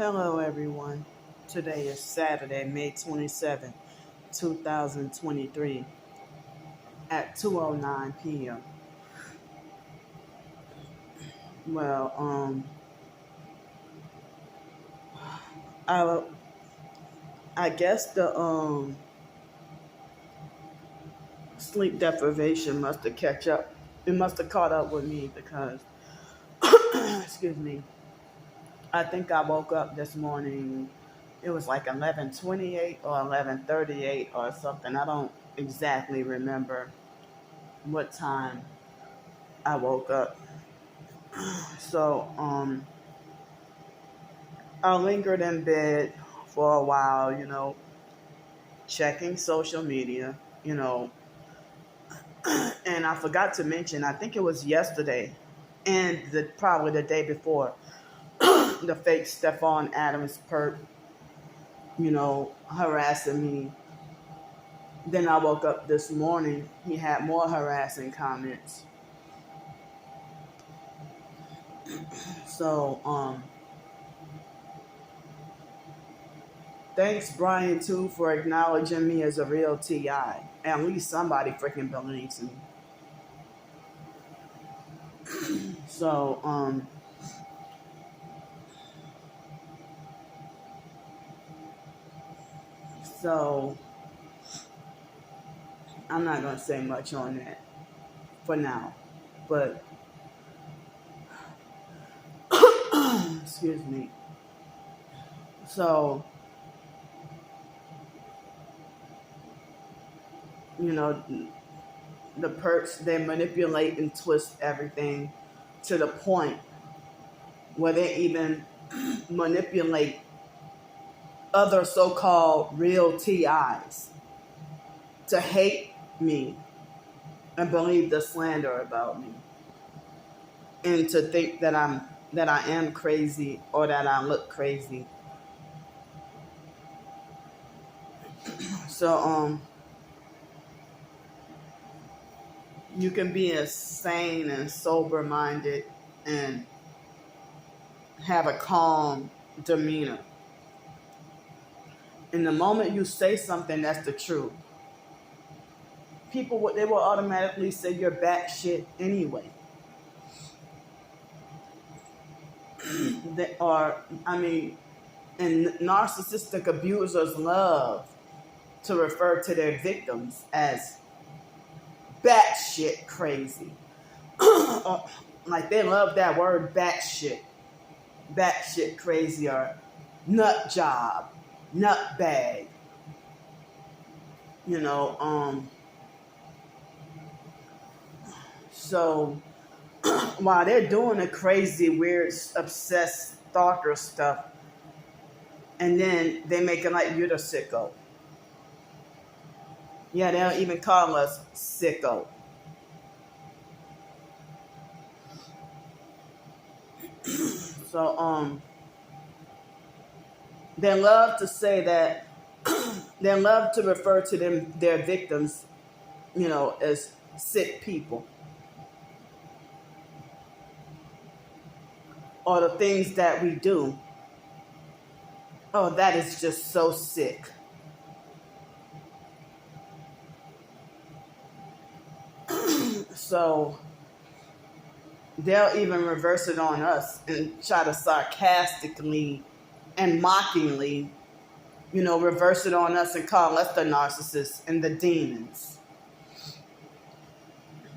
Hello, everyone. Today is Saturday, May 27th, 2023, at 2:09 p.m. Well, I I guess the sleep deprivation must have catch up. It must have caught up with me because, excuse me. I think I woke up this morning. It was like 11:28 or 11:38 or something. I don't exactly remember what time I woke up. So, I lingered in bed for a while, checking social media, and I forgot to mention, I think it was yesterday and probably the day before, the fake Stephon Adams perp, harassing me. Then I woke up this morning, he had more harassing comments. So, thanks, Brian, too, for acknowledging me as a real TI. At least somebody freaking believes me. So, I'm not going to say much on that for now. But, excuse me. So, the perps, they manipulate and twist everything to the point where they even manipulate other so-called real TIs to hate me and believe the slander about me, and to think that I am crazy or that I look crazy. So you can be as sane and sober-minded and have a calm demeanor. In the moment you say something that's the truth, people, they will automatically say you're batshit anyway. And narcissistic abusers love to refer to their victims as batshit crazy. Like they love that word batshit crazy, or nut job, nut bag. So while they're doing the crazy, weird, obsessed stalker stuff, and then they make it like you're the sicko. Yeah, they don't even call us sicko. So, they love to say that, they love to refer to their victims, as sick people. Or the things that we do. Oh, that is just so sick. So they'll even reverse it on us and try to sarcastically and mockingly, reverse it on us and call us the narcissists and the demons.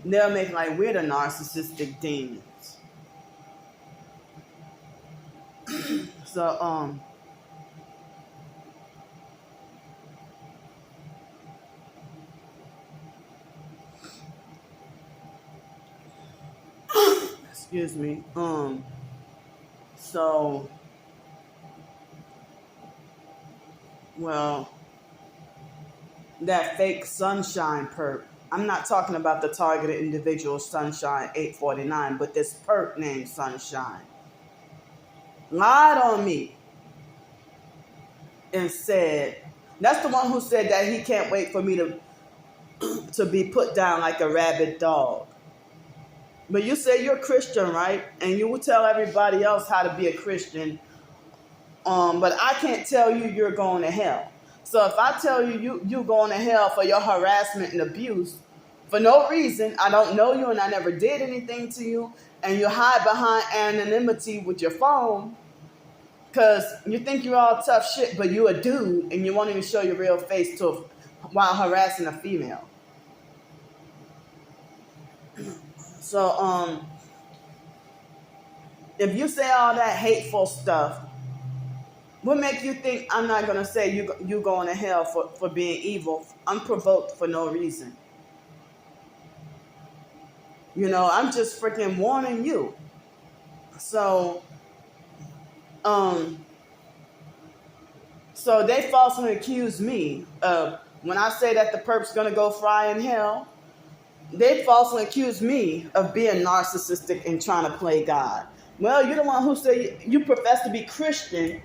They'll make like we're the narcissistic demons. So, excuse me. So, well, that fake Sunshine perp. I'm not talking about the targeted individual Sunshine 849, but this perp named Sunshine lied on me and said, that's the one who said that he can't wait for me to be put down like a rabid dog. But you say you're Christian, right? And you will tell everybody else how to be a Christian But I can't tell you you're going to hell. So if I tell you're going to hell for your harassment and abuse for no reason, I don't know you and I never did anything to you, and you hide behind anonymity with your phone because you think you're all tough shit, but you a dude and you won't even show your real face while harassing a female. So if you say all that hateful stuff, what makes you think I'm not going to say you going to hell for being evil, unprovoked for no reason? You know, I'm just freaking warning you. So they falsely accuse me of, when I say that the perp's going to go fry in hell, they falsely accuse me of being narcissistic and trying to play God. Well, you're the one who say you profess to be Christian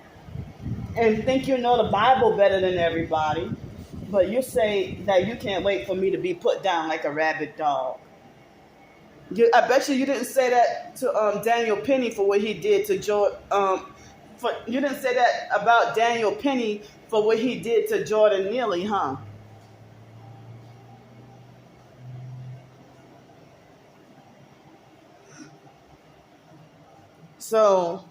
and think you know the Bible better than everybody, but you say that you can't wait for me to be put down like a rabid dog. I bet you didn't say that to Daniel Penny for what he did to George. You didn't say that about Daniel Penny for what he did to Jordan Neely, huh? So,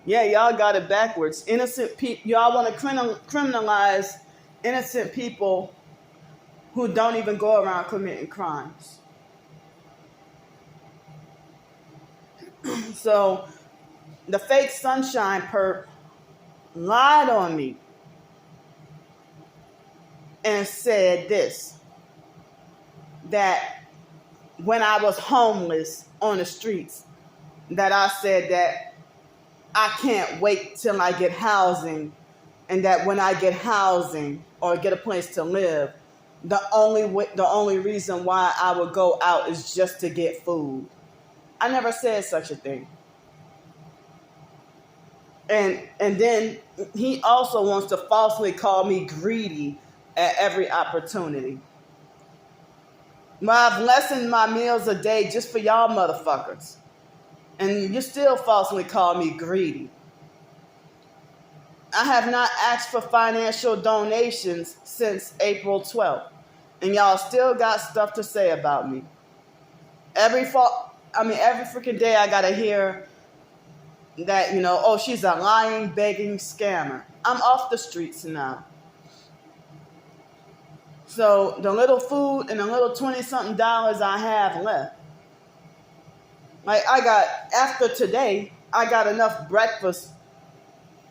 yeah, y'all got it backwards. Innocent people, y'all want to criminalize innocent people who don't even go around committing crimes. So, the fake sunshine perp lied on me and said this, that when I was homeless on the streets, that I said that I can't wait till I get housing, and that when I get housing or get a place to live, the only reason why I would go out is just to get food. I never said such a thing. And then he also wants to falsely call me greedy at every opportunity. Well, I've lessened my meals a day just for y'all motherfuckers. And you still falsely call me greedy. I have not asked for financial donations since April 12th. And y'all still got stuff to say about me. Every freaking day I gotta hear that, oh, she's a lying, begging scammer. I'm off the streets now. So the little food and the little 20-something dollars I have left, like after today, I got enough breakfast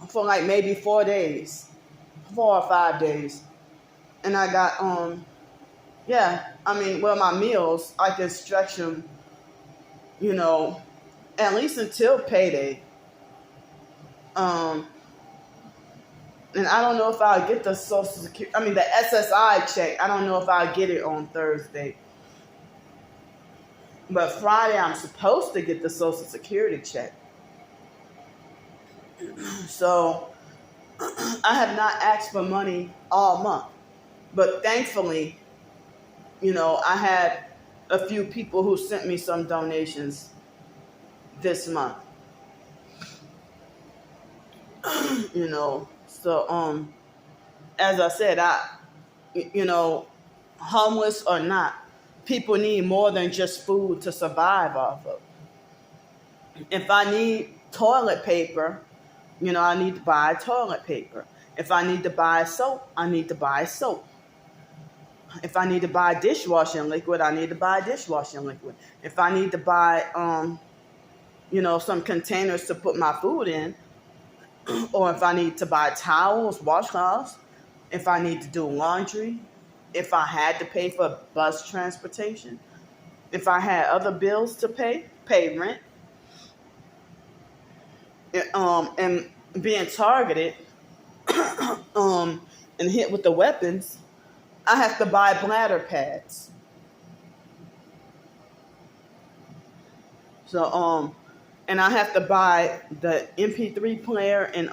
for like maybe 4 days, 4 or 5 days. And I got, my meals, I can stretch them, at least until payday. And I don't know if I'll get the Social Security, the SSI check. I don't know if I'll get it on Thursday. But Friday, I'm supposed to get the Social Security check. So I have not asked for money all month. But thankfully, I had a few people who sent me some donations this month. So as I said, homeless or not, people need more than just food to survive off of. If I need toilet paper, I need to buy toilet paper. If I need to buy soap, I need to buy soap. If I need to buy dishwashing liquid, I need to buy dishwashing liquid. If I need to buy, some containers to put my food in, or if I need to buy towels, washcloths, if I need to do laundry, if I had to pay for bus transportation, if I had other bills to pay rent, and being targeted and hit with the weapons, I have to buy bladder pads. So, and I have to buy the MP3 player and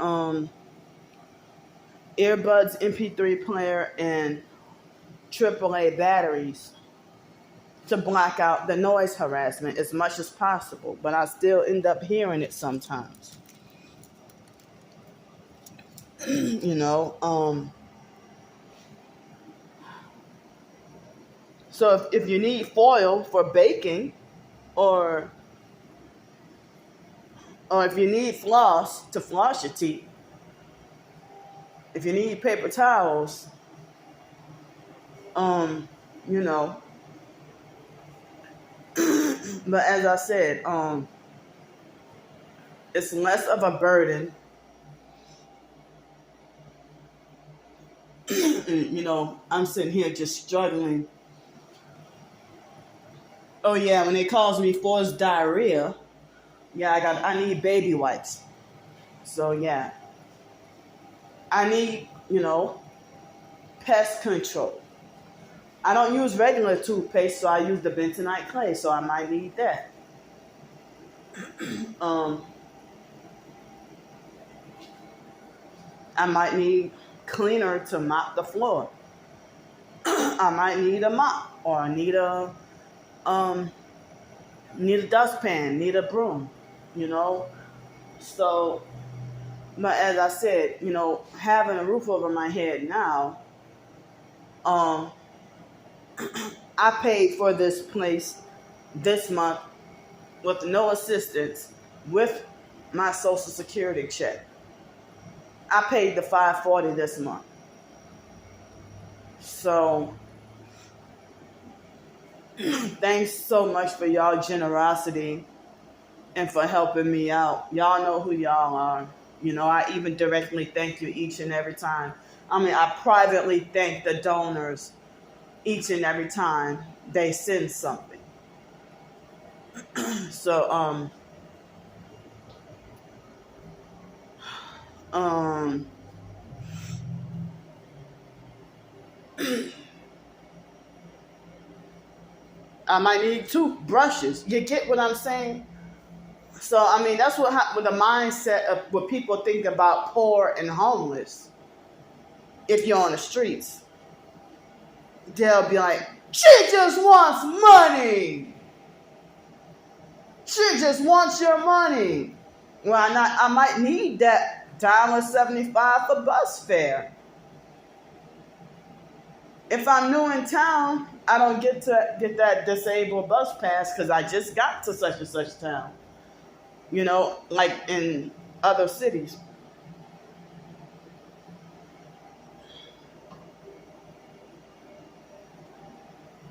earbuds, MP3 player, and AAA batteries to block out the noise harassment as much as possible. But I still end up hearing it sometimes. you know. So if you need foil for baking, or if you need floss to floss your teeth, if you need paper towels, you know. But as I said, it's less of a burden. You know, I'm sitting here just struggling. Oh yeah, when it calls me forced diarrhea, yeah, I need baby wipes. So yeah, I need, pest control. I don't use regular toothpaste, so I use the bentonite clay, so I might need that. Um, I might need cleaner to mop the floor. I might need a mop, or I um need a dustpan, need a broom, you know. So, but as I said, having a roof over my head now, um, I paid for this place this month with no assistance, with my Social Security check. I paid the $540 this month. So thanks so much for y'all generosity and for helping me out. Y'all know who y'all are. I even directly thank you each and every time. I mean, I privately thank the donors each and every time they send something. So, um, I might need toothbrushes. You get what I'm saying? So, I mean, that's with the mindset of what people think about poor and homeless. If you're on the streets, they'll be like, she just wants money. She just wants your money. Well, I might need that $1.75 for bus fare. If I'm new in town, I don't get to get that disabled bus pass because I just got to such and such town. Like in other cities.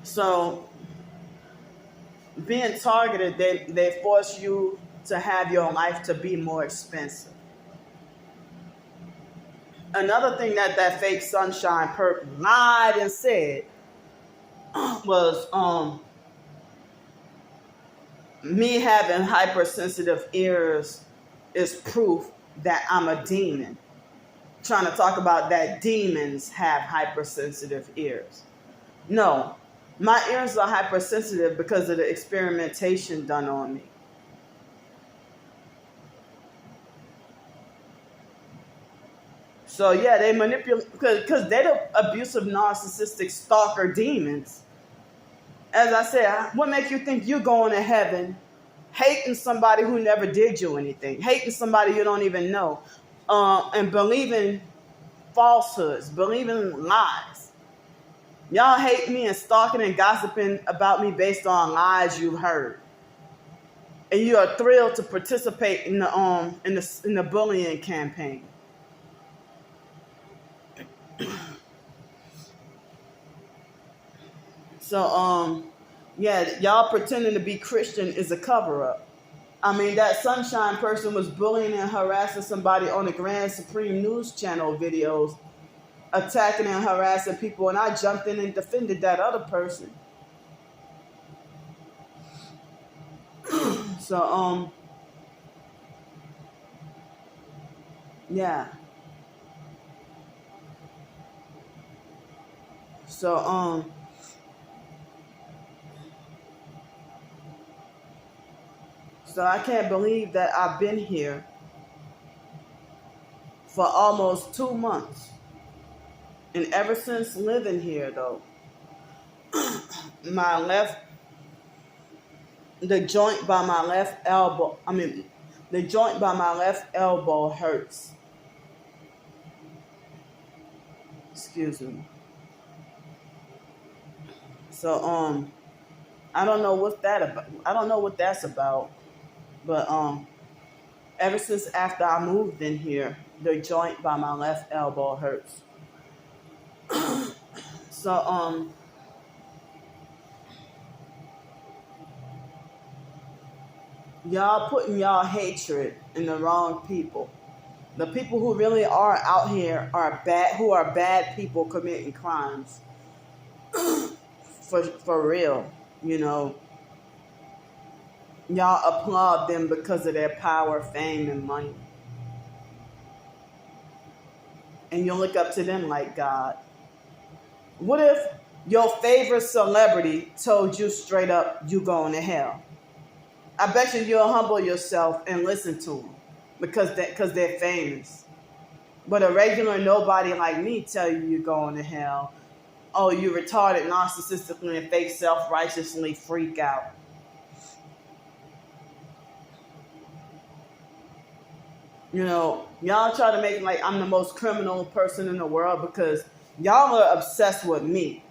So being targeted, they force you to have your life to be more expensive. Another thing that fake sunshine perp lied and said was me having hypersensitive ears is proof that I'm a demon. Trying to talk about that demons have hypersensitive ears. No, my ears are hypersensitive because of the experimentation done on me. So yeah, they manipulate because they're the abusive, narcissistic stalker demons. As I said, what makes you think you're going to heaven hating somebody who never did you anything, hating somebody you don't even know, and believing falsehoods, believing lies? Y'all hate me and stalking and gossiping about me based on lies you've heard, and you are thrilled to participate in the bullying campaign. So yeah, y'all pretending to be Christian is a cover up. I mean, that sunshine person was bullying and harassing somebody on the Grand Supreme News Channel videos, attacking and harassing people, and I jumped in and defended that other person. So yeah. So so I can't believe that I've been here for almost 2 months. And ever since living here though, my left the joint by my left elbow, the joint by my left elbow hurts. Excuse me. So I don't know what that about. I don't know what that's about. But ever since after I moved in here, the joint by my left elbow hurts. So y'all putting y'all hatred in the wrong people. The people who really are out here are bad, who are bad people committing crimes. For real, you know. Y'all applaud them because of their power, fame, and money. And you look up to them like God. What if your favorite celebrity told you straight up, you going to hell? I bet you'll humble yourself and listen to them because they're famous. But a regular nobody like me tell you you're going to hell. Oh, you retarded, narcissistically, and fake self-righteously freak out. You know, y'all try to make it like I'm the most criminal person in the world because y'all are obsessed with me.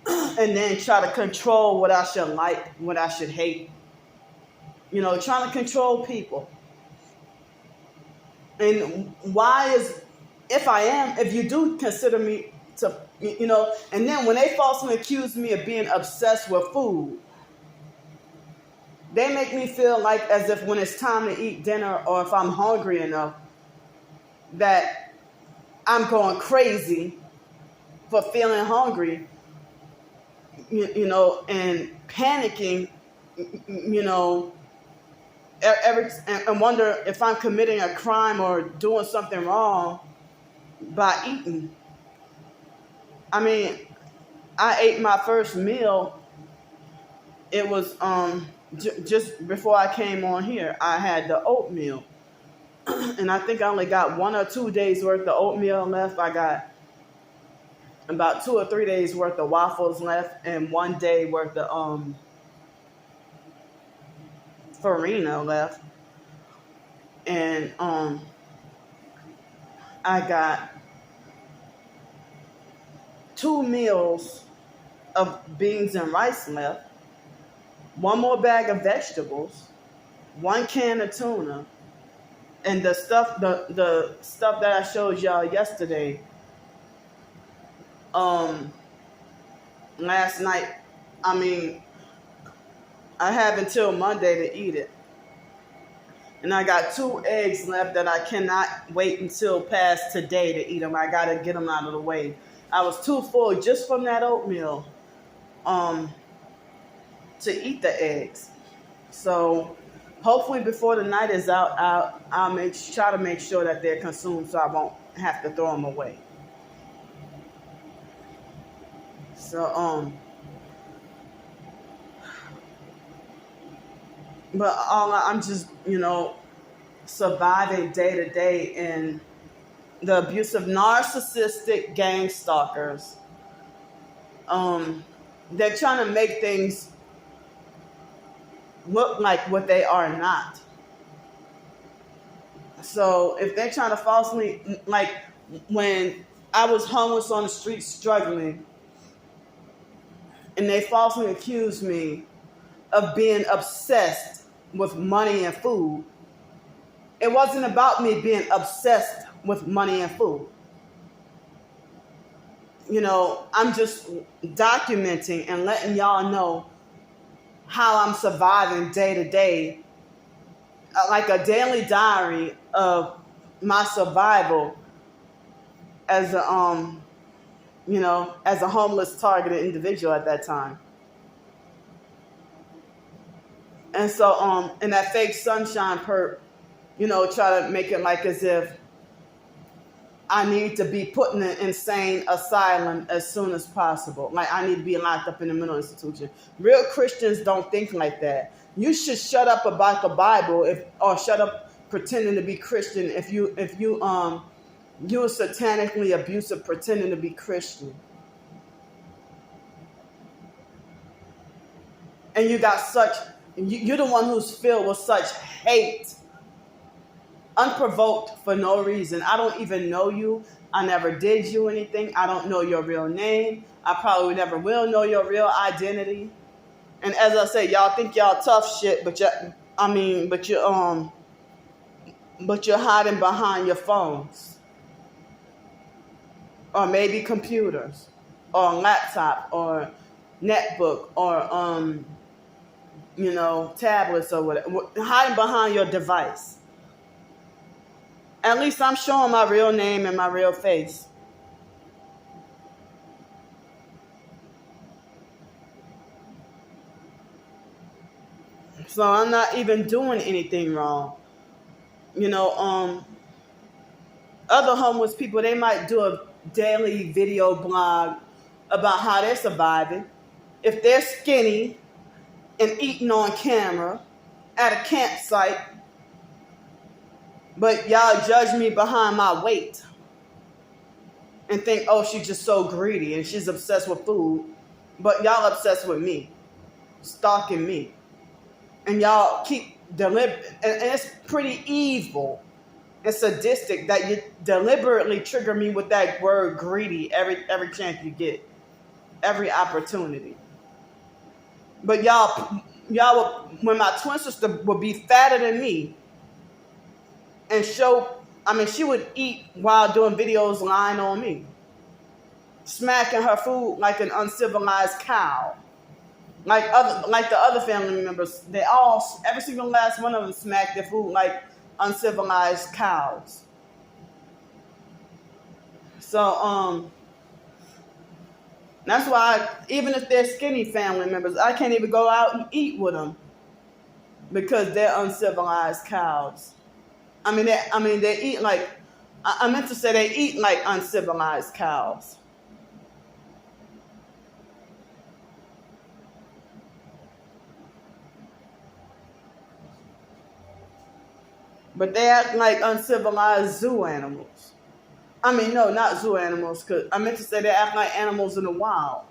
And then try to control what I should like, what I should hate. You know, trying to control people. And why is, if you do consider me to, you know, and then when they falsely accuse me of being obsessed with food, they make me feel like as if when it's time to eat dinner or if I'm hungry enough, that I'm going crazy for feeling hungry, you know, and panicking, you know, and wonder if I'm committing a crime or doing something wrong by eating. I mean, I ate my first meal. It was just before I came on here. I had the oatmeal, and I think I only got 1 or 2 days worth of oatmeal left. I got about 2 or 3 days worth of waffles left, and 1 day worth of farina left. And I got 2 meals of beans and rice left, 1 more bag of vegetables, 1 can of tuna, and the stuff that I showed y'all yesterday, last night. I mean, I have until Monday to eat it. And I got 2 eggs left that I cannot wait until past today to eat them. I got to get them out of the way. I was too full just from that oatmeal to eat the eggs. So hopefully before the night is out, I'll try to make sure that they're consumed so I won't have to throw them away. So but I'm just, you know, surviving day to day in the abusive, narcissistic gang stalkers. They're trying to make things look like what they are not. So if they're trying to falsely, like when I was homeless on the street struggling, and they falsely accused me of being obsessed with money and food, it wasn't about me being obsessed with money and food. You know, I'm just documenting and letting y'all know how I'm surviving day to day, like a daily diary of my survival as a, you know, as a homeless targeted individual at that time. And so, in that fake sunshine perp, you know, try to make it like as if I need to be put in an insane asylum as soon as possible. Like I need to be locked up in a mental institution. Real Christians don't think like that. You should shut up about the Bible or shut up pretending to be Christian if you are satanically abusive pretending to be Christian. And you got you're the one who's filled with such hate unprovoked for no reason. I don't even know you. I never did you anything. I don't know your real name. I probably never will know your real identity. And as I say, y'all think y'all tough shit, but you're hiding behind your phones, or maybe computers, or laptop, or netbook, or tablets or whatever, hiding behind your device. At least I'm showing my real name and my real face. So I'm not even doing anything wrong. Other homeless people, they might do a daily video blog about how they're surviving. If they're skinny and eating on camera at a campsite, but y'all judge me behind my weight and think, oh, she's just so greedy and she's obsessed with food. But y'all obsessed with me, stalking me. And y'all keep and it's pretty evil and sadistic that you deliberately trigger me with that word greedy every chance you get, every opportunity. But y'all when my twin sister would be fatter than me and she would eat while doing videos lying on me, smacking her food like an uncivilized cow. Like the other family members, every single last one of them smacked their food like uncivilized cows. So that's why even if they're skinny family members, I can't even go out and eat with them because they're uncivilized cows. They eat like, I meant to say they eat like uncivilized cows. But they act like uncivilized zoo animals. No, not zoo animals, because I meant to say they act like animals in the wild.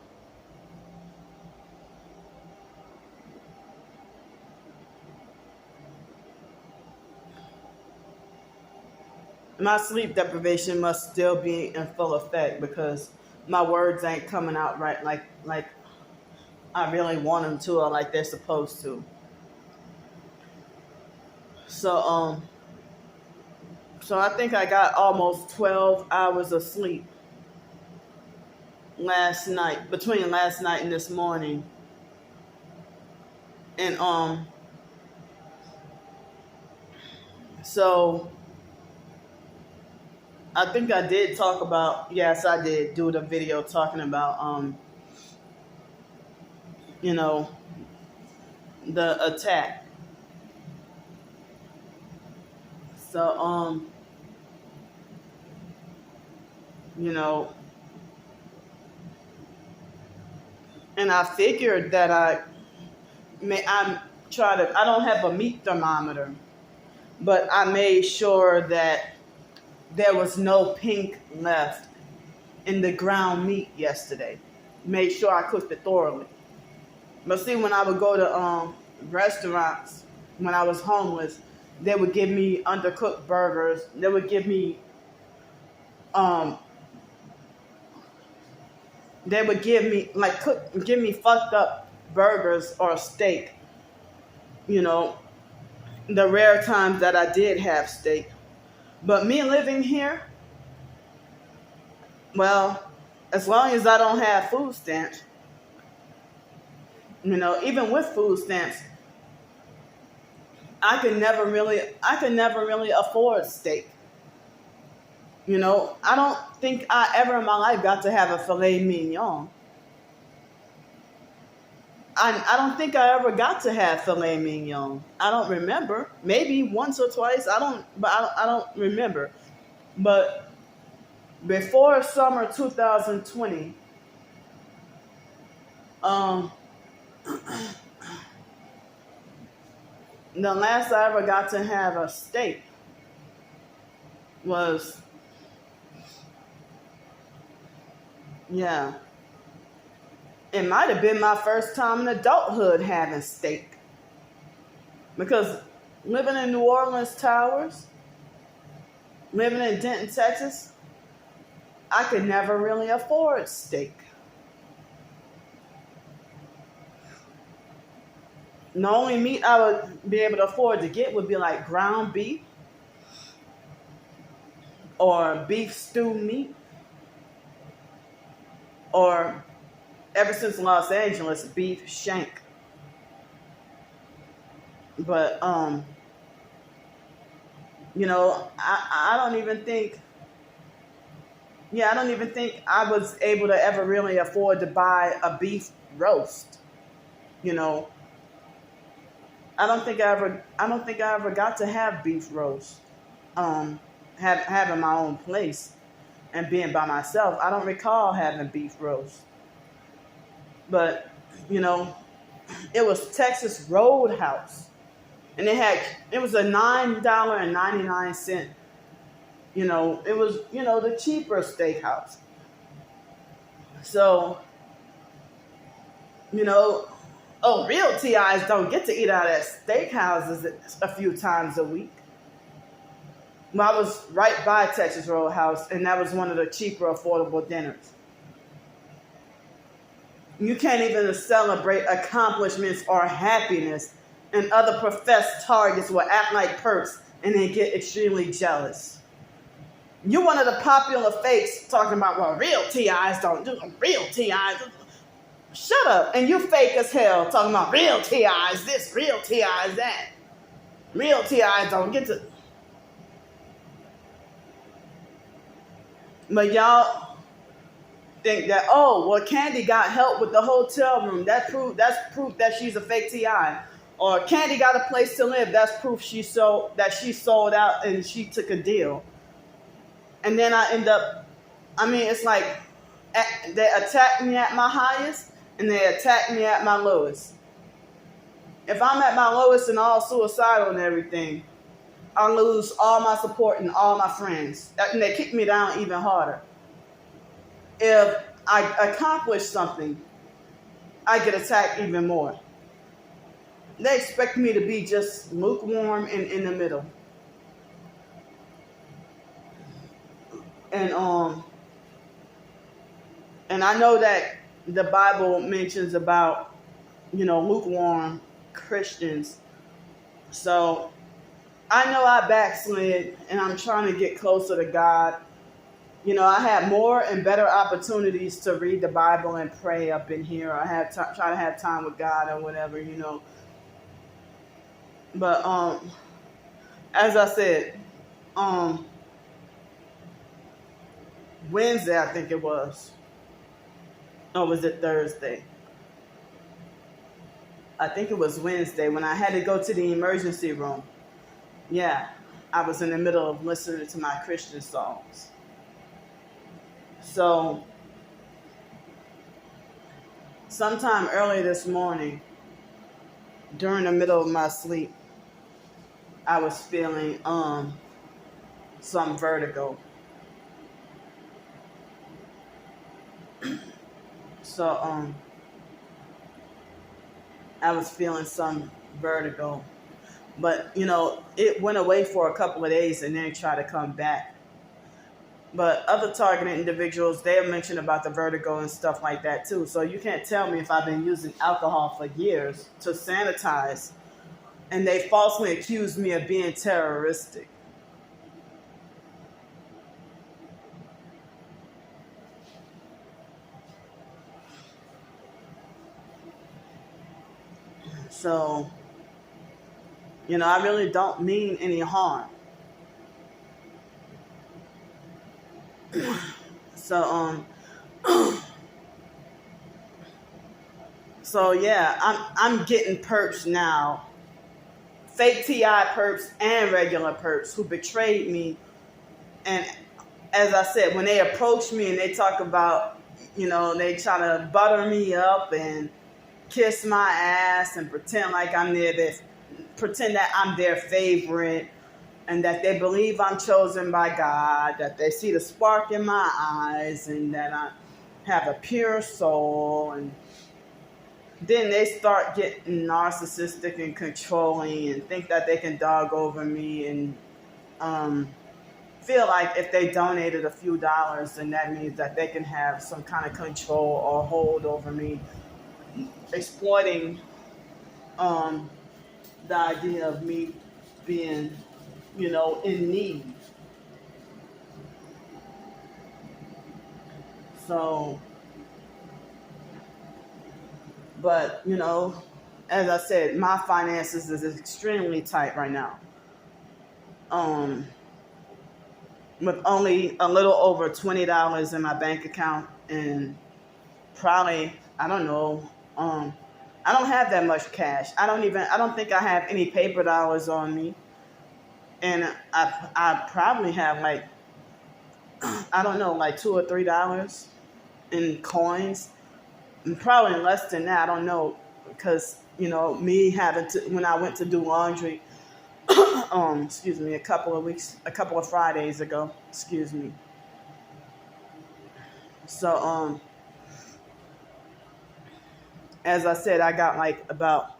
My sleep deprivation must still be in full effect because my words ain't coming out right like I really want them to or like they're supposed to. So I think I got almost 12 hours of sleep between last night and this morning. And so I think I did talk about, yes, I did do the video talking about the attack. So and I figured that I don't have a meat thermometer, but I made sure that there was no pink left in the ground meat yesterday. Made sure I cooked it thoroughly. But see, when I would go to restaurants when I was homeless, they would give me undercooked burgers. They would give me give me fucked up burgers or steak. The rare times that I did have steak. But me living here, well, as long as I don't have food stamps, even with food stamps, I could never really afford steak. I don't think I ever in my life got to have a filet mignon. I don't think I ever got to have filet mignon. I don't remember. Maybe once or twice. I don't remember. But before summer 2020, the last I ever got to have a steak was, it might have been my first time in adulthood having steak. Because living in New Orleans Towers, living in Denton, Texas, I could never really afford steak. The only meat I would be able to afford to get would be like ground beef or beef stew meat, or ever since Los Angeles, beef shank. But I don't even think I was able to ever really afford to buy a beef roast. I don't think I ever got to have beef roast. Having my own place and being by myself, I don't recall having beef roast. But it was Texas Roadhouse, and it was a $9.99. It was the cheaper steakhouse. So real TIs don't get to eat out at steakhouses a few times a week. Well, I was right by Texas Roadhouse, and that was one of the cheaper, affordable dinners. You can't even celebrate accomplishments or happiness, and other professed targets will act like perps and then get extremely jealous. You're one of the popular fakes talking about, well, real TIs don't do it. Real TIs. Shut up. And you fake as hell talking about real TIs this, real TIs that. Real TIs don't get to. But y'all think that, Candy got help with the hotel room. That's proof that she's a fake TI. Or Candy got a place to live. That's proof she sold out and she took a deal. And then I end up, it's like they attack me at my highest and they attack me at my lowest. If I'm at my lowest and all suicidal and everything, I lose all my support and all my friends. And they kick me down even harder. If I accomplish something, I get attacked even more. They expect me to be just lukewarm and in the middle. And I know that the Bible mentions about, lukewarm Christians. So I know I backslid and I'm trying to get closer to God. I have more and better opportunities to read the Bible and pray up in here. I have try to have time with God or whatever, But as I said, Wednesday, I think it was. Or was it Thursday? I think it was Wednesday when I had to go to the emergency room. Yeah, I was in the middle of listening to my Christian songs. So, sometime early this morning, during the middle of my sleep, I was feeling some vertigo. So I was feeling some vertigo, but it went away for a couple of days and then tried to come back. But other targeted individuals, they have mentioned about the vertigo and stuff like that too. So you can't tell me if I've been using alcohol for years to sanitize, and they falsely accused me of being terroristic. So, I really don't mean any harm. So, I'm getting perps now. Fake TI perps and regular perps who betrayed me. And as I said, when they approach me and they talk about, they try to butter me up and kiss my ass and pretend like pretend that I'm their favorite, and that they believe I'm chosen by God, that they see the spark in my eyes, and that I have a pure soul. And then they start getting narcissistic and controlling and think that they can dog over me and feel like if they donated a few dollars, then that means that they can have some kind of control or hold over me, exploiting um, the idea of me being, in need. So, but, as I said, my finances is extremely tight right now. Um, with only a little over $20 in my bank account, and probably, I don't know, I don't have that much cash. I don't think I have any paper dollars on me. And I probably have like, I don't know, like $2 or $3 in coins. And probably less than that, I don't know. Because, me having to, when I went to do laundry, excuse me, a couple of Fridays ago, excuse me. So, as I said, I got like about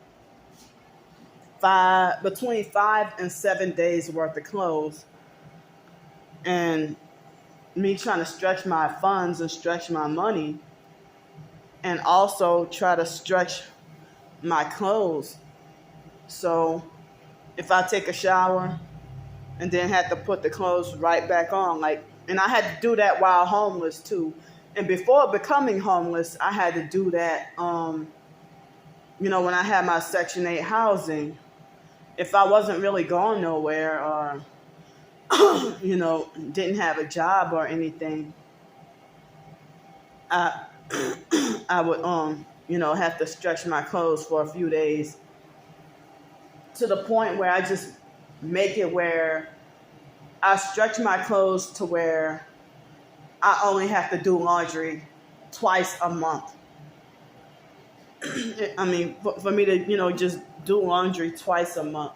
between 5 and 7 days worth of clothes, and me trying to stretch my funds and stretch my money, and also try to stretch my clothes. So if I take a shower and then had to put the clothes right back on, and I had to do that while homeless too. And before becoming homeless, I had to do that, when I had my Section 8 housing. If I wasn't really going nowhere, or, didn't have a job or anything, I, I would, have to stretch my clothes for a few days, to the point where I just make it where I stretch my clothes to where I only have to do laundry twice a month. I mean, for me to, just do laundry twice a month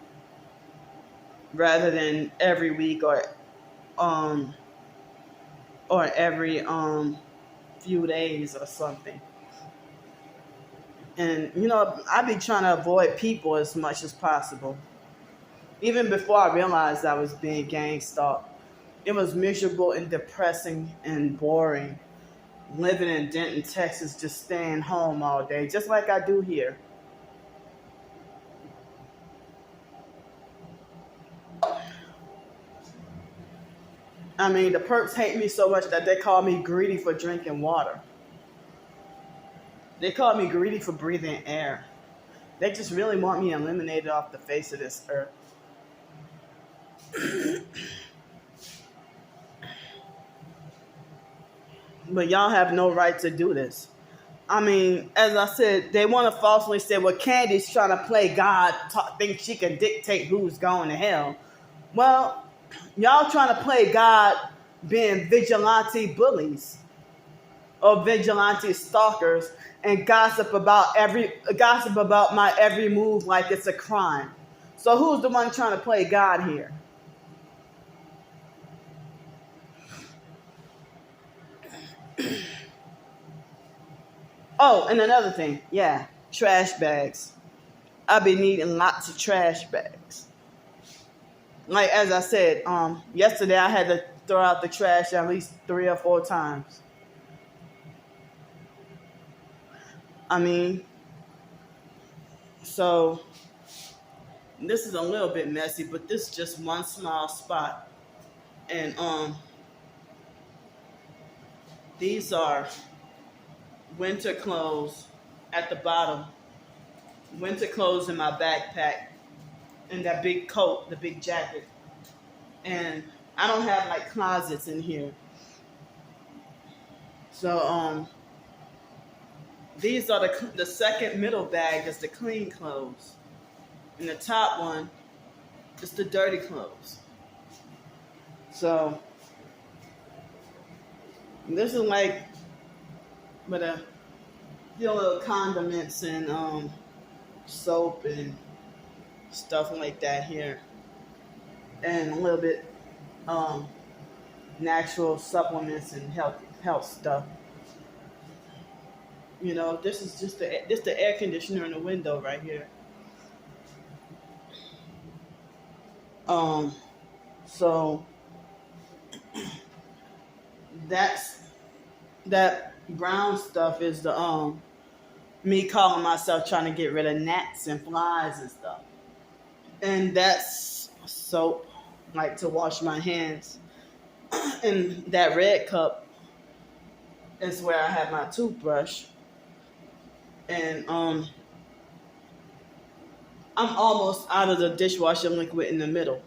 rather than every week, or every few days or something. And I be trying to avoid people as much as possible. Even before I realized I was being gang stalked, it was miserable and depressing and boring living in Denton, Texas, just staying home all day, just like I do here. I mean, the perps hate me so much that they call me greedy for drinking water. They call me greedy for breathing air. They just really want me eliminated off the face of this earth. But y'all have no right to do this. I mean, as I said, they want to falsely say, well, Candy's trying to play God, think she can dictate who's going to hell. Well, y'all trying to play God being vigilante bullies or vigilante stalkers and gossip about my every move like it's a crime. So who's the one trying to play God here? Oh, and another thing, yeah, trash bags. I've been needing lots of trash bags. Like, as I said, yesterday I had to throw out the trash at least 3 or 4 times. I mean, so this is a little bit messy, but this is just one small spot. And these are winter clothes at the bottom. Winter clothes in my backpack. And that big coat, the big jacket. And I don't have like closets in here. So these are the second middle bag is the clean clothes. And the top one is the dirty clothes. So this is like with a little condiments and soap and stuff like that here, and a little bit natural supplements and health stuff. This is just the air conditioner in the window right here. So that's that brown stuff is the me calling myself trying to get rid of gnats and flies and stuff. And that's soap, like to wash my hands. And that red cup is where I have my toothbrush. And I'm almost out of the dishwashing liquid in the middle.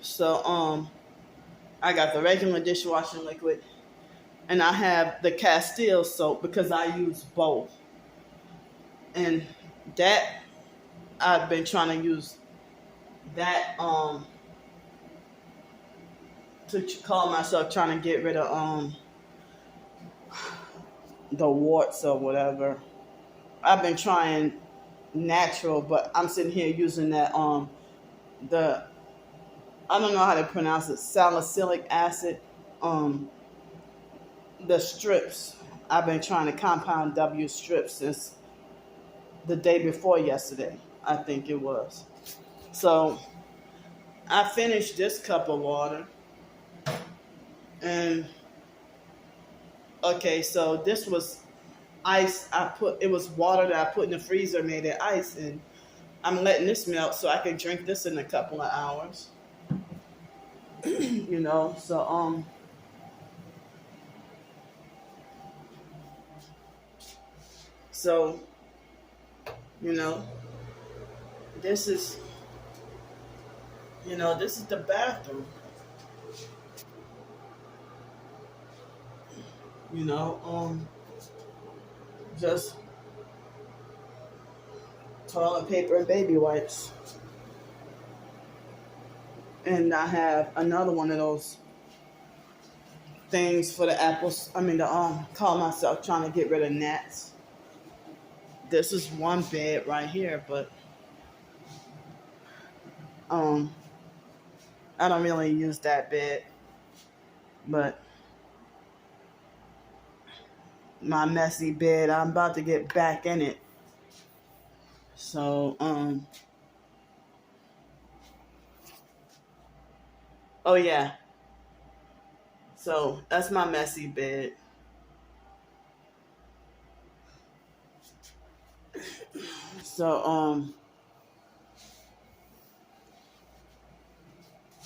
So I got the regular dishwashing liquid and I have the Castile soap because I use both. And that I've been trying to use that to call myself trying to get rid of the warts or whatever. I've been trying natural, but I'm sitting here using that the I don't know how to pronounce it, salicylic acid, the strips. I've been trying to compound W strips since the day before yesterday, I think it was. So I finished this cup of water. And okay, so this was ice. It was water that I put in the freezer, made it ice, and I'm letting this melt so I can drink this in a couple of hours. You know, so you know, this is the bathroom. You know, just toilet paper and baby wipes. And I have another one of those things for the apples. Call myself trying to get rid of gnats. This is one bed right here, but I don't really use that bed. But my messy bed, I'm about to get back in it. So, oh yeah. So that's my messy bed. So,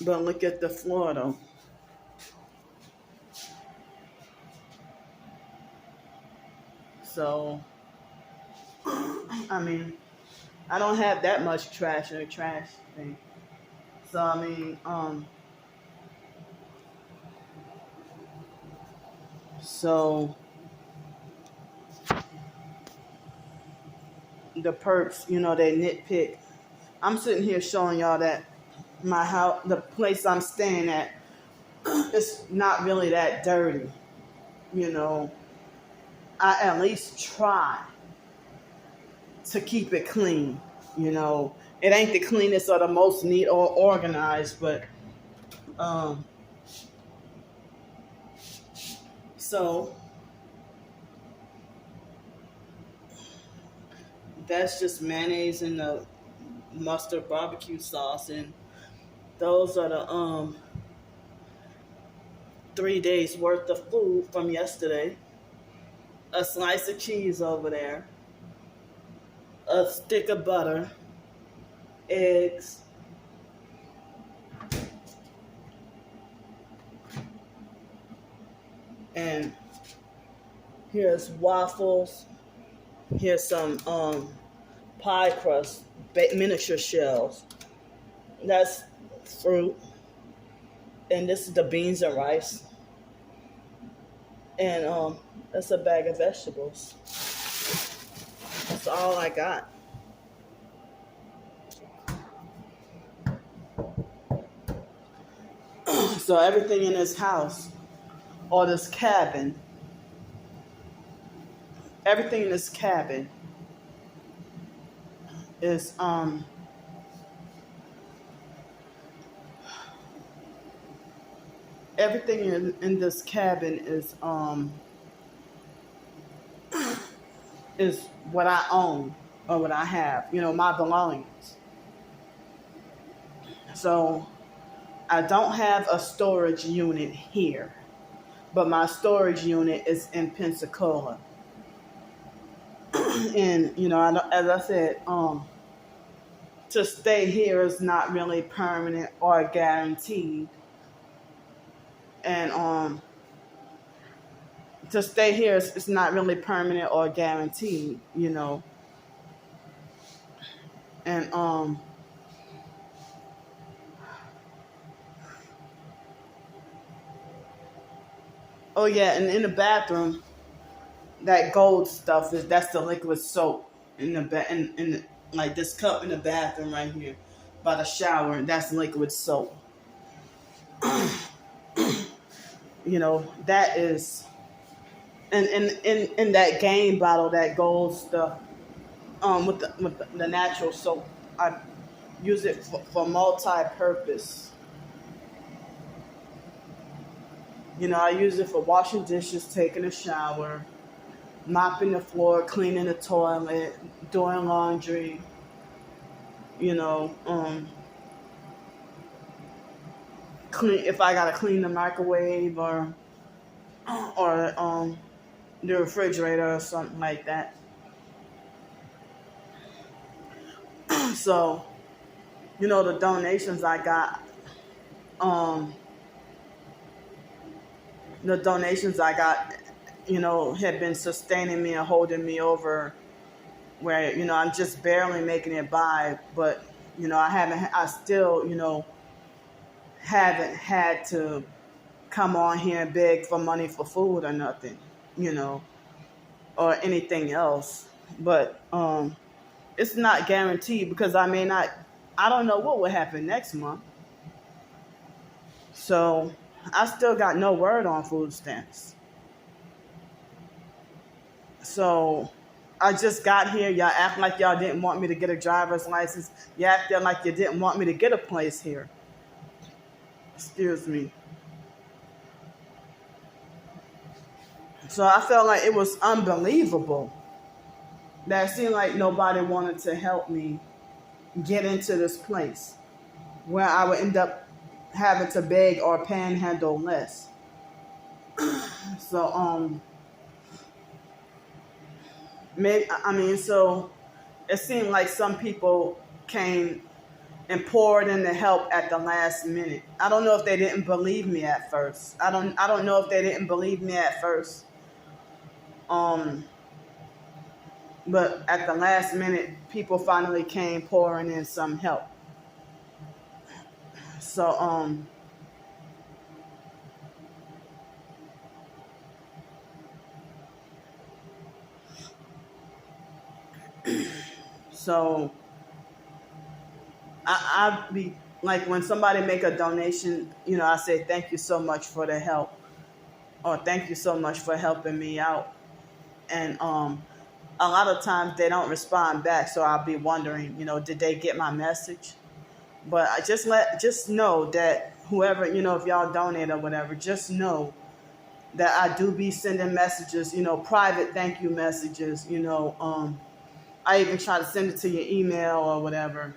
but look at the floor though. So, I don't have that much trash in the trash thing. So, so the perps, they nitpick. I'm sitting here showing y'all that my house, the place I'm staying at, it's not really that dirty. I at least try to keep it clean. It ain't the cleanest or the most neat or organized, but so that's just mayonnaise and the mustard barbecue sauce, and those are the 3 days worth of food from yesterday. A slice of cheese over there, a stick of butter, eggs, and here's waffles. Here's some pie crust, miniature shells. That's fruit. And this is the beans and rice. And that's a bag of vegetables. That's all I got. So everything in this house, or this cabin, everything in this cabin is everything in this cabin is what I own or what I have, my belongings. So I don't have a storage unit here. but my storage unit is in Pensacola. And as I said, to stay here is not really permanent or guaranteed, and to stay here is not really permanent or guaranteed, and oh yeah, and in the bathroom, that gold stuff that's the liquid soap in in like this cup in the bathroom right here by the shower, and that's liquid soap. That is, and in that game bottle, that gold stuff, with the natural soap, I use it for multi-purpose. I use it for washing dishes, taking a shower, mopping the floor, cleaning the toilet, doing laundry, clean if I gotta clean the microwave or the refrigerator or something like that. So, the donations I got, um, had been sustaining me and holding me over where, I'm just barely making it by, but, I still, haven't had to come on here and beg for money for food or nothing, or anything else. But, it's not guaranteed because I don't know what will happen next month. So I still got no word on food stamps. So I just got here. Y'all act like y'all didn't want me to get a driver's license. You acted like you didn't want me to get a place here. Excuse me. So I felt like it was unbelievable that it seemed like nobody wanted to help me get into this place where I would end up having to beg or panhandle less. So so it seemed like some people came and poured in the help at the last minute. I don't know if they didn't believe me at first. I don't know if they didn't believe me at first. But at the last minute, people finally came pouring in some help. So so I be like, when somebody make a donation, I say thank you so much for the help, or thank you so much for helping me out. And a lot of times they don't respond back, so I'll be wondering, did they get my message? But I just know that whoever, if y'all donate or whatever, just know that I do be sending messages, private thank you messages, I even try to send it to your email or whatever,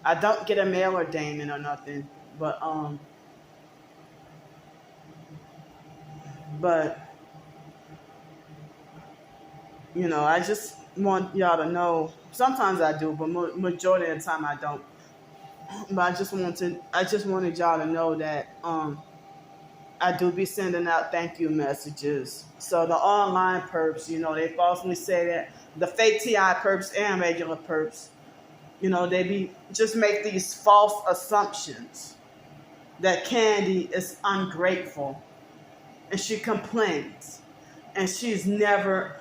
I don't get a mailer Damon or nothing, but I just want y'all to know. Sometimes I do, but majority of the time I don't. But I just wanted y'all to know that I do be sending out thank you messages. So the online perps, they falsely say that the fake TI perps and regular perps, they be just make these false assumptions that Candy is ungrateful and she complains. And she never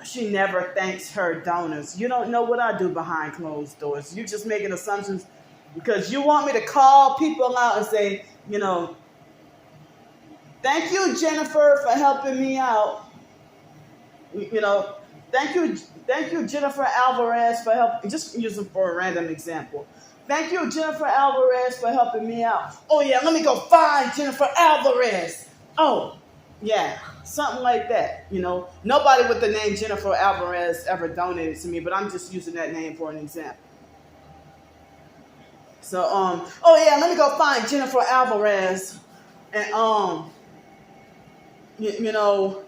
thanks her donors. You don't know what I do behind closed doors. You just making assumptions because you want me to call people out and say, thank you, Jennifer, for helping me out. Thank you, Jennifer Alvarez, for helping. Just using for a random example. Thank you, Jennifer Alvarez, for helping me out. Oh yeah, let me go find Jennifer Alvarez. Oh, yeah, something like that. Nobody with the name Jennifer Alvarez ever donated to me, but I'm just using that name for an example. So, oh yeah, let me go find Jennifer Alvarez, and you know,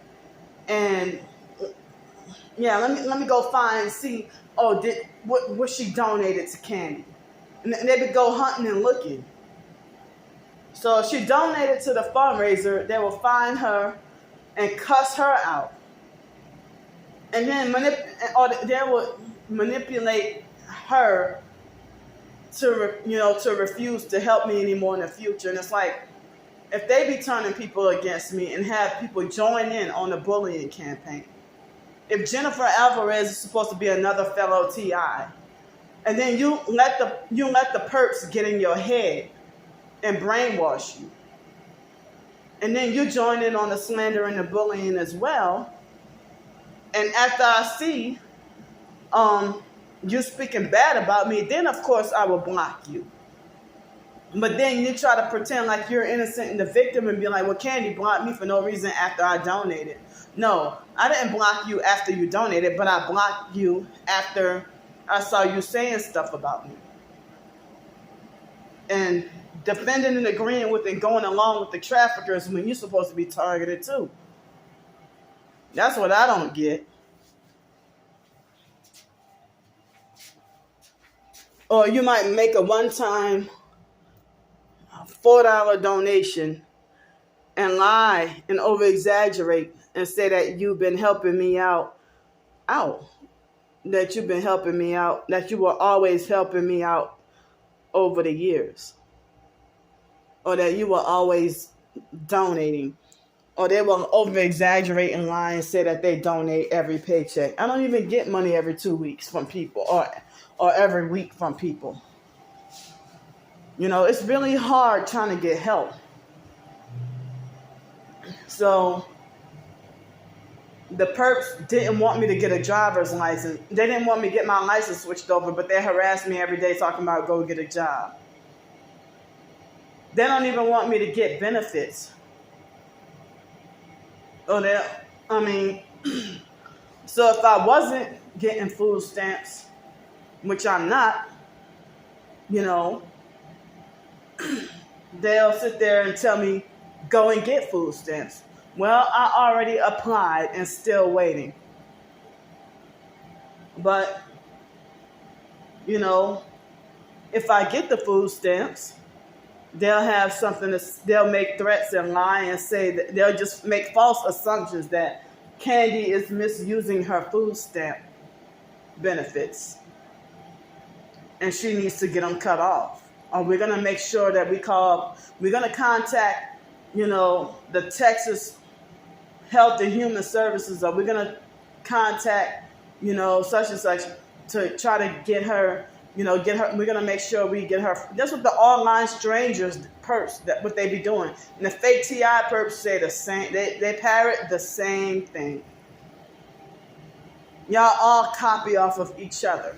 and yeah, let me go find and see. Oh, what she donated to Candy, and they would go hunting and looking. So if she donated to the fundraiser, they will find her and cuss her out, and then they will manipulate her to refuse to help me anymore in the future. And it's like, if they be turning people against me and have people join in on the bullying campaign, if Jennifer Alvarez is supposed to be another fellow TI, and then you let the perps get in your head and brainwash you, and then you join in on the slander and the bullying as well, and after I see you speaking bad about me, then of course I will block you. But then you try to pretend like you're innocent and the victim and be like, well, Candy blocked me for no reason after I donated. No, I didn't block you after you donated, but I blocked you after I saw you saying stuff about me. And defending and agreeing with and going along with the traffickers when you're supposed to be targeted too. That's what I don't get. Or you might make a one-time $4 donation and lie and over-exaggerate and say that you've been helping me out, that you've been helping me out, that you were always helping me out over the years, or that you were always donating, or they will over-exaggerate and lie and say that they donate every paycheck. I don't even get money every 2 weeks from people or every week from people. It's really hard trying to get help. So the perps didn't want me to get a driver's license. They didn't want me to get my license switched over, but they harassed me every day talking about go get a job. They don't even want me to get benefits. So if I wasn't getting food stamps, which I'm not, they'll sit there and tell me, go and get food stamps. Well, I already applied and still waiting. But, if I get the food stamps, they'll have they'll make threats and lie and say that they'll just make false assumptions that Candy is misusing her food stamp benefits and she needs to get them cut off. Or we're going to make sure that we're going to contact, the Texas Health and Human Services, or we're going to contact, such and such to try to get her, we're going to make sure we get her. That's what the online strangers perps, what they be doing. And the fake TI perps say the same, they parrot the same thing. Y'all all copy off of each other.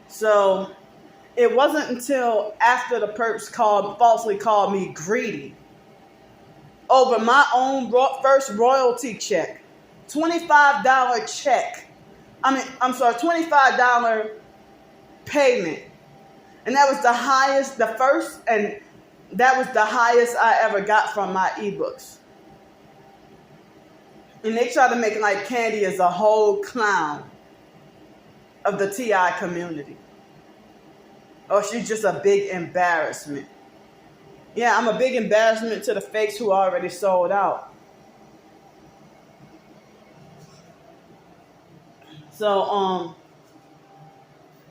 So it wasn't until after the perps falsely called me greedy over my own first royalty check, $25 check. $25 payment. And that was the highest, that was the highest I ever got from my ebooks. And they try to make it like Candy is a whole clown of the TI community. Or she's just a big embarrassment. Yeah, I'm a big embarrassment to the fakes who already sold out. So,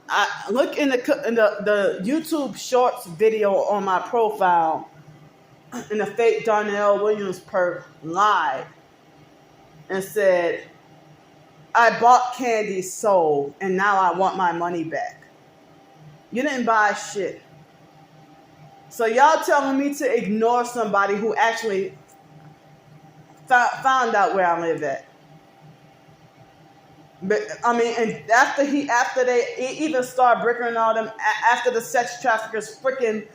I look in the YouTube Shorts video on my profile, and the fake Darnell Williams perp lied and said, I bought Candy's soul, and now I want my money back. You didn't buy shit. So y'all telling me to ignore somebody who actually found out where I live at. But and after they even start bricking all them, after the sex traffickers freaking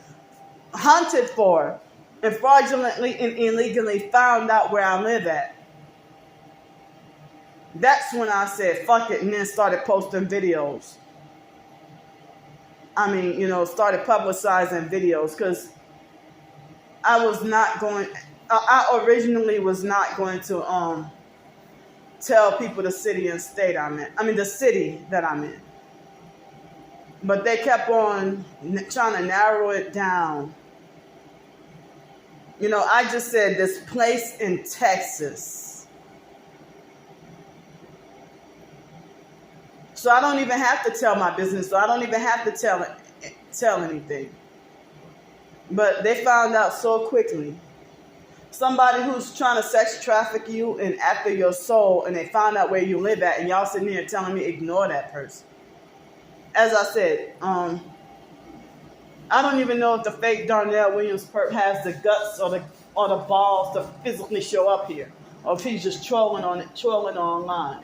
hunted for and fraudulently and illegally found out where I live at, that's when I said fuck it, and then started posting videos. Started publicizing videos because I I originally was not going to tell people the city and state I'm in. I mean, the city that I'm in. But they kept on trying to narrow it down. You know, I just said this place in Texas. So I don't even have to tell my business. So I don't even have to tell anything. But they found out so quickly. Somebody who's trying to sex traffic you and after your soul, and they found out where you live at, and y'all sitting here telling me ignore that person. As I said, I don't even know if the fake Darnell Williams perp has the guts or the balls to physically show up here, or if he's just trolling online.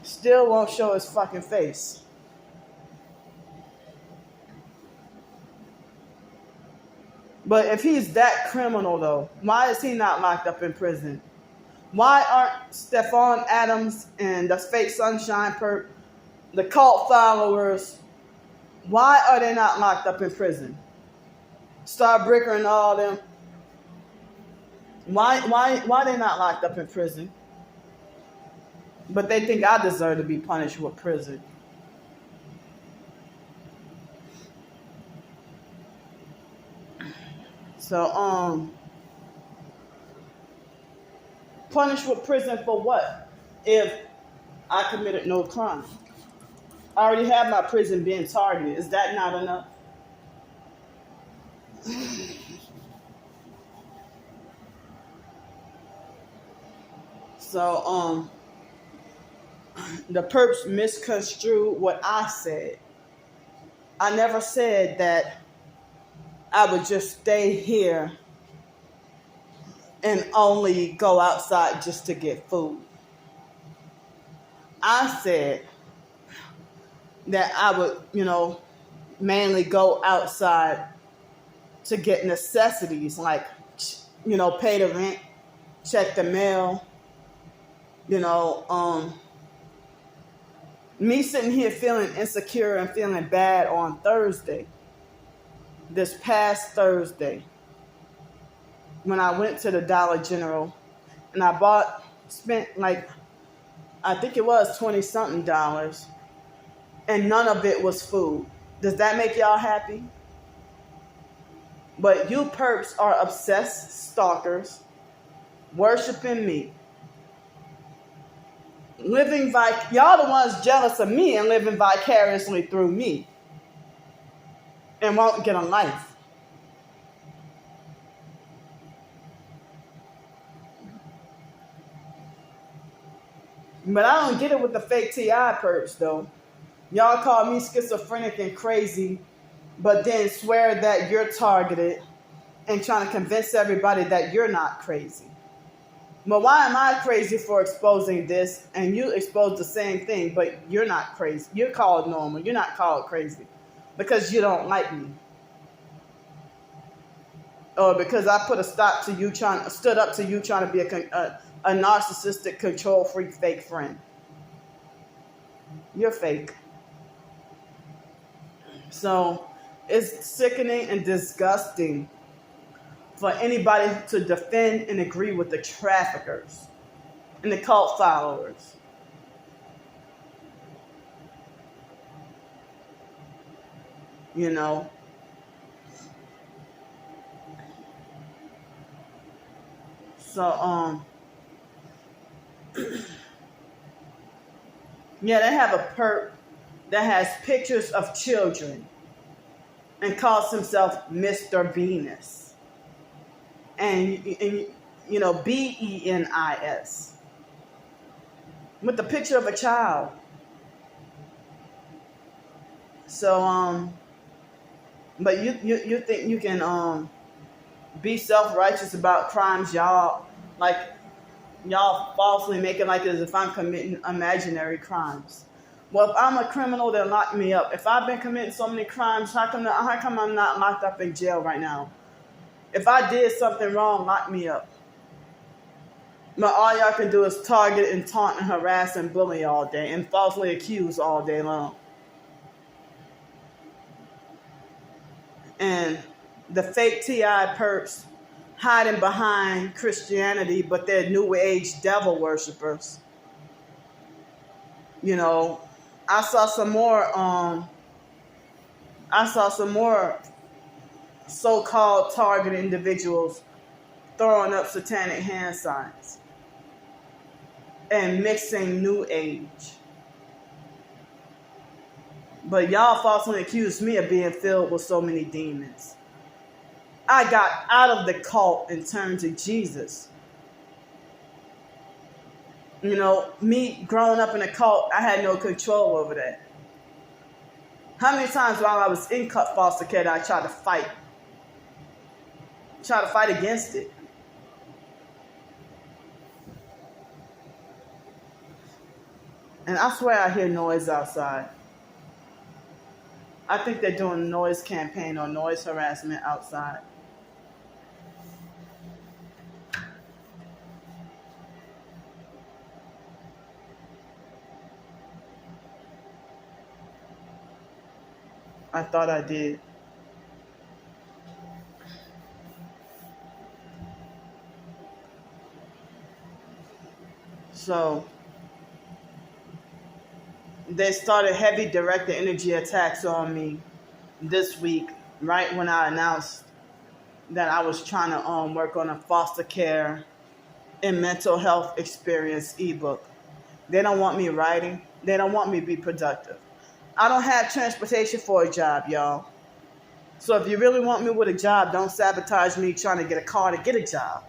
Still won't show his fucking face. But if he's that criminal, though, why is he not locked up in prison? Why aren't Stephon Adams and the fake Sunshine perp, the cult followers, why are they not locked up in prison? Starbricker and all them. Why they not locked up in prison? But they think I deserve to be punished with prison. So, punished with prison for what? If I committed no crime. I already have my prison being targeted. Is that not enough? So, the perps misconstrued what I said. I never said that I would just stay here and only go outside just to get food. I said that I would, mainly go outside to get necessities like, pay the rent, check the mail, me sitting here feeling insecure and feeling bad on Thursday, this past Thursday, when I went to the Dollar General and I spent I think it was $20-something, and none of it was food. Does that make y'all happy? But you perps are obsessed stalkers, worshiping me. Y'all the ones jealous of me and living vicariously through me. And won't get a life. But I don't get it with the fake TI perps, though. Y'all call me schizophrenic and crazy, but then swear that you're targeted and trying to convince everybody that you're not crazy. But why am I crazy for exposing this and you expose the same thing, but you're not crazy? You're called normal. You're not called crazy because you don't like me. Or because I put a stop to you stood up to you trying to be a narcissistic, control freak, fake friend. You're fake. So it's sickening and disgusting for anybody to defend and agree with the traffickers and the cult followers. So, yeah, they have a perp that has pictures of children and calls himself Mr. Venus. And BENIS. With the picture of a child. So, but you think you can be self-righteous about crimes y'all falsely make it like as if I'm committing imaginary crimes. Well, if I'm a criminal, then lock me up. If I've been committing so many crimes, how come I'm not locked up in jail right now? If I did something wrong, lock me up. But all y'all can do is target and taunt and harass and bully all day and falsely accuse all day long. And the fake TI perps hiding behind Christianity, but they're new age devil worshippers. You know, I saw some more so-called target individuals throwing up satanic hand signs and mixing new age. But y'all falsely accused me of being filled with so many demons. I got out of the cult and turned to Jesus. You know, me growing up in a cult, I had no control over that. How many times while I was in foster care I tried to fight against it? And I swear I hear noise outside. I think they're doing a noise campaign or noise harassment outside. I thought I did. So they started heavy directed energy attacks on me this week, right when I announced that I was trying to work on a foster care and mental health experience ebook. They don't want me writing. They don't want me to be productive. I don't have transportation for a job, y'all. So if you really want me with a job, don't sabotage me trying to get a car to get a job.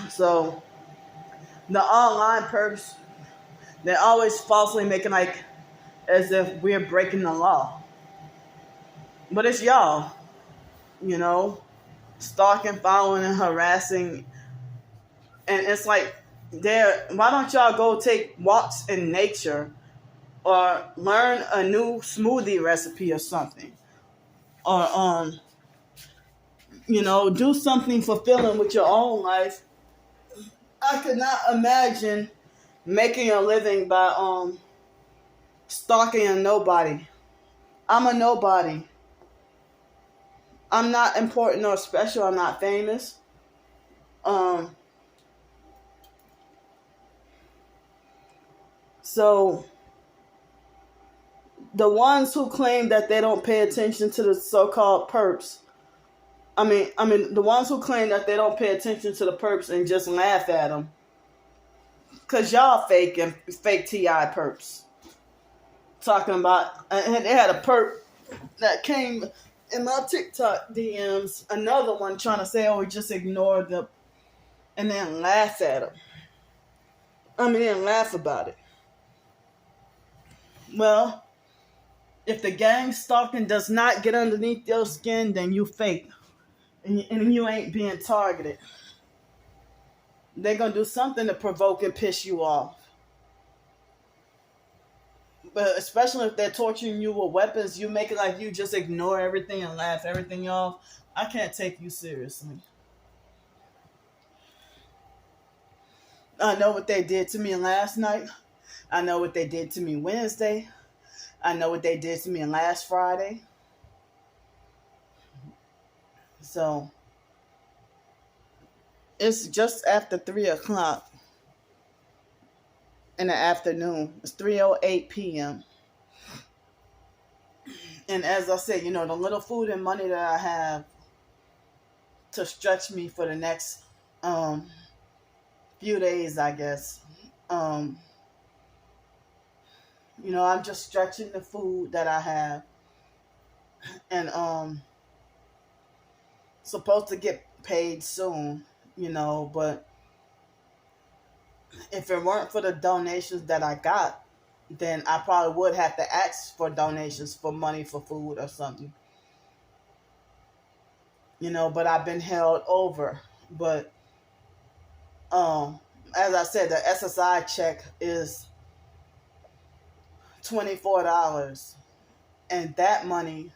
So the online perps, they're always falsely making like as if we're breaking the law. But it's y'all, you know, stalking, following, and harassing. And it's like, why don't y'all go take walks in nature or learn a new smoothie recipe or something? Or, you know, do something fulfilling with your own life. I could not imagine making a living by stalking a nobody. I'm a nobody. I'm not important or special. I'm not famous. So the ones who claim that they don't pay attention to the so-called perps, I mean, the ones who claim that they don't pay attention to the perps and just laugh at them, cause y'all fake TI perps. Talking about, and they had a perp that came in my TikTok DMs, another one trying to say, "Oh, we just ignored them," and then laugh at them. Then laugh about it. Well, if the gang stalking does not get underneath your skin, then you fake. And you ain't being targeted. They're going to do something to provoke and piss you off. But especially if they're torturing you with weapons, you make it like you just ignore everything and laugh everything off. I can't take you seriously. I know what they did to me last night. I know what they did to me Wednesday. I know what they did to me last Friday. So it's just after 3 o'clock in the afternoon. It's 3:08 p.m. And as I said, you know, the little food and money that I have to stretch me for the next few days, I guess. You know, I'm just stretching the food that I have. And supposed to get paid soon, you know, but if it weren't for the donations that I got, then I probably would have to ask for donations for money for food or something. You know, but I've been held over. But as I said, the SSI check is $24. And that money,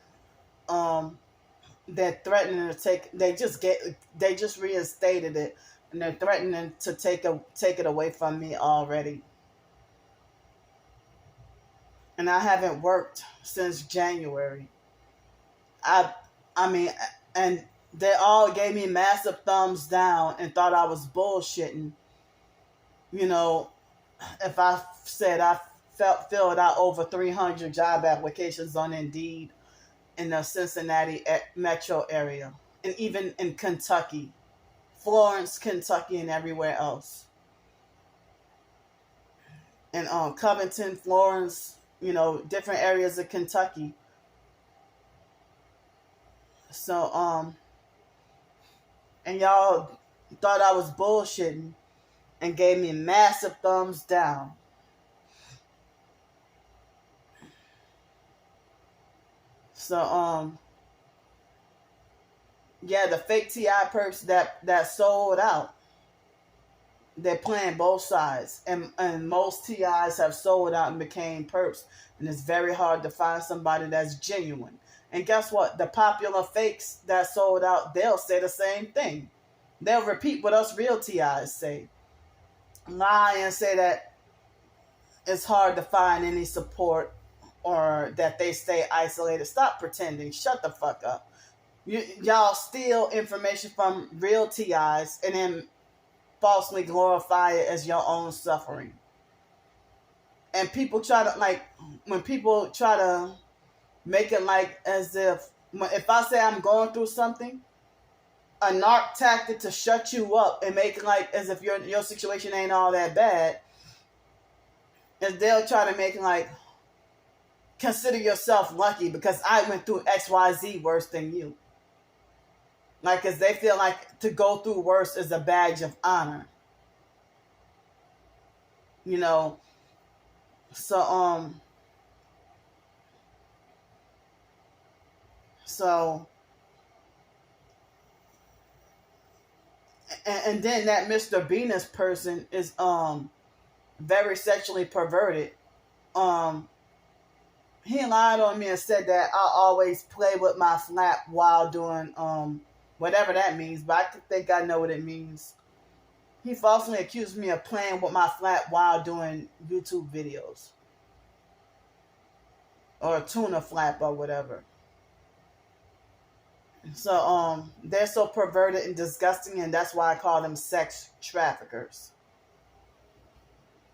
they're threatening to take. They just reinstated it, and they're threatening to take it away from me already. And I haven't worked since January. I I mean, and they all gave me massive thumbs down and thought I was bullshitting. You know, if I said I filled out over 300 job applications on Indeed in the Cincinnati metro area, and even in Kentucky, Florence, Kentucky, and everywhere else. And Covington, Florence, different areas of Kentucky. So and y'all thought I was bullshitting and gave me massive thumbs down. So yeah, the fake TI perps that sold out. They're playing both sides, and most TIs have sold out and became perps, and it's very hard to find somebody that's genuine. And guess what? The popular fakes that sold out, they'll say the same thing. They'll repeat what us real TIs say. Lie and say that it's hard to find any support or that they stay isolated. Stop pretending. Shut the fuck up. Y'all steal information from real TIs and then falsely glorify it as your own suffering. And people try to, when people try to make it as if I say I'm going through something, a narc tactic to shut you up and make it as if your situation ain't all that bad, is they'll try to make it consider yourself lucky because I went through XYZ worse than you. Because they feel like to go through worse is a badge of honor. So and then that Mr. Venus person is very sexually perverted. He lied on me and said that I always play with my flap while doing whatever that means, but I think I know what it means. He falsely accused me of playing with my flap while doing YouTube videos. Or a tuna flap or whatever. So they're so perverted and disgusting, and that's why I call them sex traffickers.